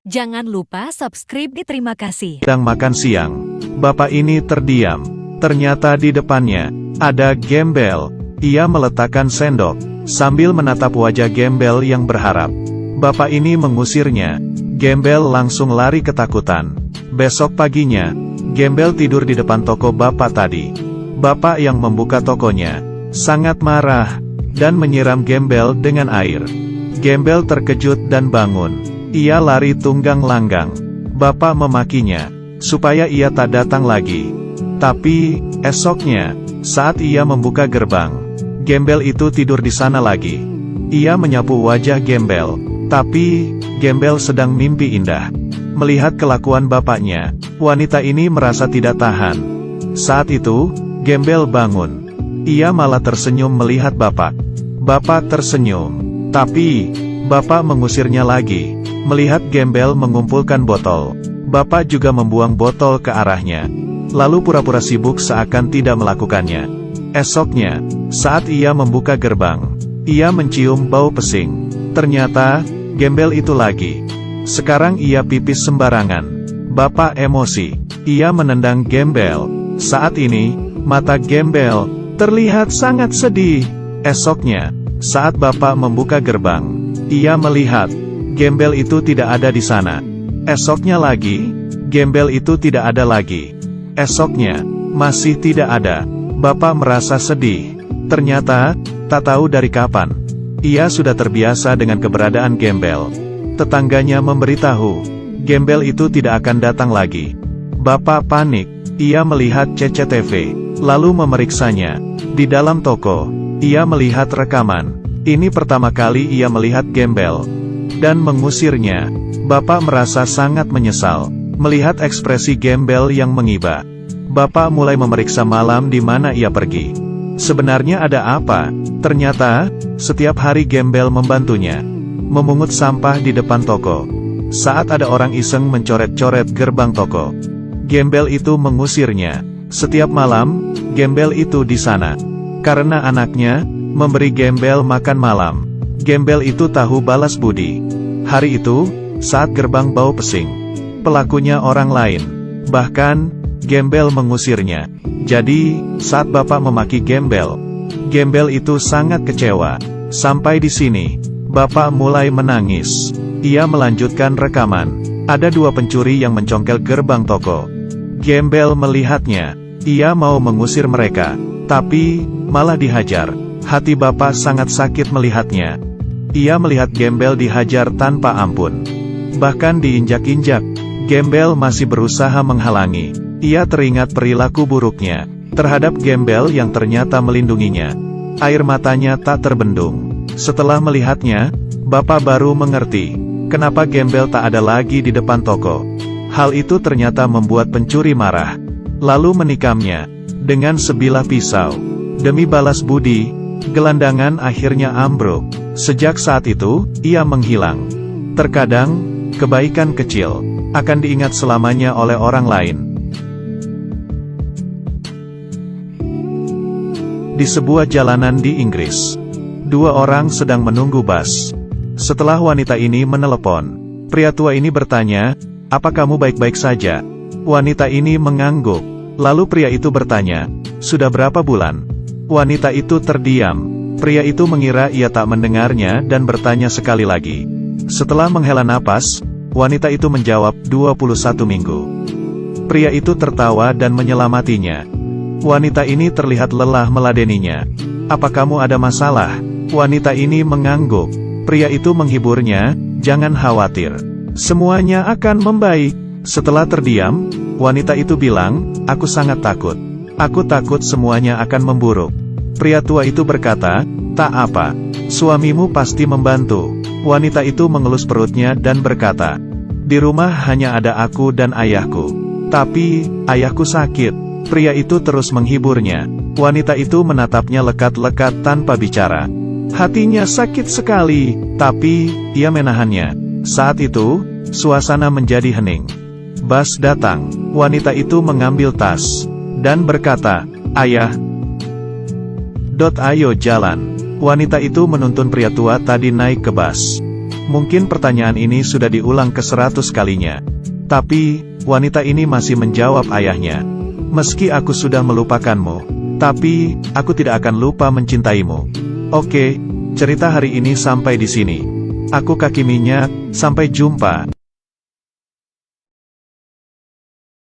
Jangan lupa subscribe di terima kasih. Sedang makan siang. Bapak ini terdiam. Ternyata di depannya ada Gembel. Ia meletakkan sendok sambil menatap wajah Gembel yang berharap. Bapak ini mengusirnya. Gembel langsung lari ketakutan. Besok paginya, Gembel tidur di depan toko bapak tadi. Bapak yang membuka tokonya sangat marah dan menyiram Gembel dengan air. Gembel terkejut dan bangun. Ia lari tunggang langgang. Bapak memakinya supaya ia tak datang lagi. Tapi esoknya, saat ia membuka gerbang, Gembel itu tidur di sana lagi. Ia menyapu wajah Gembel, tapi Gembel sedang mimpi indah. Melihat kelakuan bapaknya, wanita ini merasa tidak tahan. Saat itu, Gembel bangun. Ia malah tersenyum melihat bapak. Bapak tersenyum, tapi bapak mengusirnya lagi. Melihat Gembel mengumpulkan botol, bapak juga membuang botol ke arahnya. Lalu pura-pura sibuk seakan tidak melakukannya. Esoknya, saat ia membuka gerbang, ia mencium bau pesing. Ternyata, Gembel itu lagi. Sekarang ia pipis sembarangan. Bapak emosi. Ia menendang Gembel. Saat ini, mata Gembel terlihat sangat sedih. Esoknya, saat bapak membuka gerbang, ia melihat Gembel itu tidak ada di sana. Esoknya lagi, Gembel itu tidak ada lagi. Esoknya, masih tidak ada. Bapak merasa sedih. Ternyata, tak tahu dari kapan, ia sudah terbiasa dengan keberadaan Gembel. Tetangganya memberitahu, Gembel itu tidak akan datang lagi. Bapak panik. Ia melihat CCTV, lalu memeriksanya. Di dalam toko, ia melihat rekaman. Ini pertama kali ia melihat Gembel dan mengusirnya. Bapak merasa sangat menyesal melihat ekspresi Gembel yang mengiba. Bapak mulai memeriksa malam di mana ia pergi. Sebenarnya ada apa? Ternyata, setiap hari Gembel membantunya memungut sampah di depan toko. Saat ada orang iseng mencoret-coret gerbang toko, Gembel itu mengusirnya. Setiap malam, Gembel itu di sana. Karena anaknya memberi Gembel makan malam, Gembel itu tahu balas budi. Hari itu, saat gerbang bau pesing, pelakunya orang lain. Bahkan, Gembel mengusirnya. Jadi, saat bapak memaki Gembel, Gembel itu sangat kecewa. Sampai di sini, bapak mulai menangis. Ia melanjutkan rekaman. Ada dua pencuri yang mencongkel gerbang toko. Gembel melihatnya. Ia mau mengusir mereka, tapi malah dihajar. Hati bapak sangat sakit melihatnya. Ia melihat Gembel dihajar tanpa ampun. Bahkan diinjak-injak. Gembel masih berusaha menghalangi. Ia teringat perilaku buruknya terhadap Gembel yang ternyata melindunginya. Air matanya tak terbendung. Setelah melihatnya, bapak baru mengerti kenapa Gembel tak ada lagi di depan toko. Hal itu ternyata membuat pencuri marah, lalu menikamnya dengan sebilah pisau. Demi balas budi, gelandangan akhirnya ambruk. Sejak saat itu, ia menghilang. Terkadang, kebaikan kecil akan diingat selamanya oleh orang lain. Di sebuah jalanan di Inggris, dua orang sedang menunggu bus. Setelah wanita ini menelepon, pria tua ini bertanya, "Apa kamu baik-baik saja?" Wanita ini mengangguk. Lalu pria itu bertanya, "Sudah berapa bulan?" Wanita itu terdiam. Pria itu mengira ia tak mendengarnya dan bertanya sekali lagi. Setelah menghela napas, wanita itu menjawab, 21 minggu. Pria itu tertawa dan menyelamatinya. Wanita ini terlihat lelah meladeninya. "Apa kamu ada masalah?" Wanita ini mengangguk. Pria itu menghiburnya, "Jangan khawatir. Semuanya akan membaik." Setelah terdiam, wanita itu bilang, "Aku sangat takut. Aku takut semuanya akan memburuk." Pria tua itu berkata, "Tak apa. Suamimu pasti membantu." Wanita itu mengelus perutnya dan berkata, "Di rumah hanya ada aku dan ayahku. Tapi, ayahku sakit." Pria itu terus menghiburnya. Wanita itu menatapnya lekat-lekat tanpa bicara. Hatinya sakit sekali, tapi ia menahannya. Saat itu, suasana menjadi hening. Bus datang. Wanita itu mengambil tas dan berkata, "Ayah, ayo jalan." Wanita itu menuntun pria tua tadi naik ke bus. Mungkin pertanyaan ini sudah diulang ke 100 kalinya. Tapi, wanita ini masih menjawab ayahnya. Meski aku sudah melupakanmu, tapi, aku tidak akan lupa mencintaimu. Oke, cerita hari ini sampai di sini. Aku Kaki Minyak, sampai jumpa.